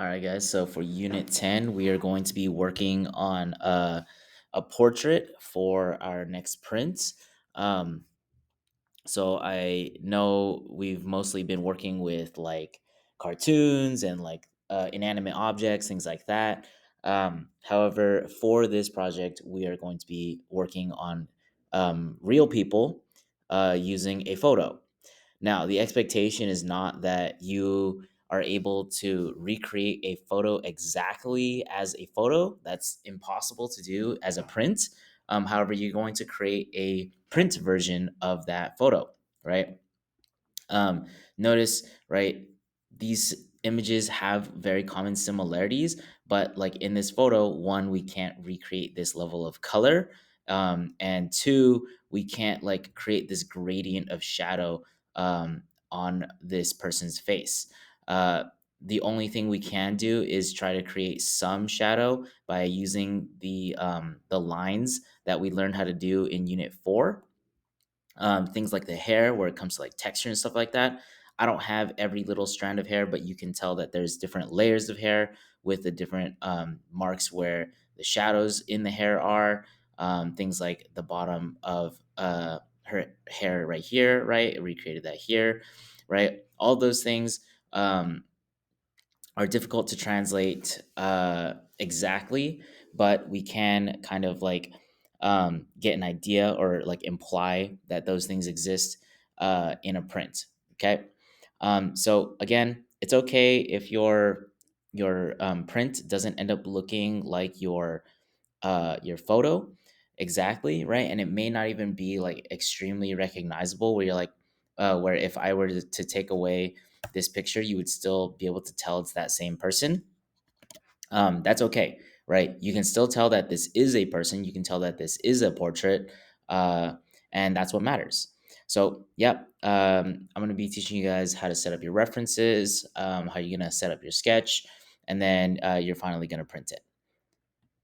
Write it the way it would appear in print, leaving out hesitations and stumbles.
All right, guys. So for Unit 10, we are going to be working on a portrait for our next print. Um, so I know we've mostly been working with like cartoons and like inanimate objects, things like that. However, for this project, we are going to be working on real people using a photo. Now, the expectation is not that you are able to recreate a photo exactly as a photo. That's impossible to do as a print. However, you're going to create a print version of that photo, right? Um, Notice, right, these images have very common similarities, but like in this photo, one, we can't recreate this level of color. And two, we can't like create this gradient of shadow on this person's face. Uh, the only thing we can do is try to create some shadow by using the lines that we learned how to do in Unit 4. Things like the hair, where it comes to like texture and stuff like that. I don't have every little strand of hair, but you can tell that there's different layers of hair with the different marks where the shadows in the hair are. Things like the bottom of her hair right here, right? It recreated that here, right? All those things. Are difficult to translate exactly, but we can kind of like get an idea or like imply that those things exist in a print. Okay, so again, it's okay if your print doesn't end up looking like your photo exactly, right? And it may not even be like extremely recognizable where you're like where if I were to take away this picture, you would still be able to tell it's that same person. That's okay, right? You can still tell that this is a person. You can tell that this is a portrait, uh, and that's what matters. So, yep, I'm going to be teaching you guys how to set up your references, how you're going to set up your sketch, and then you're finally going to print it.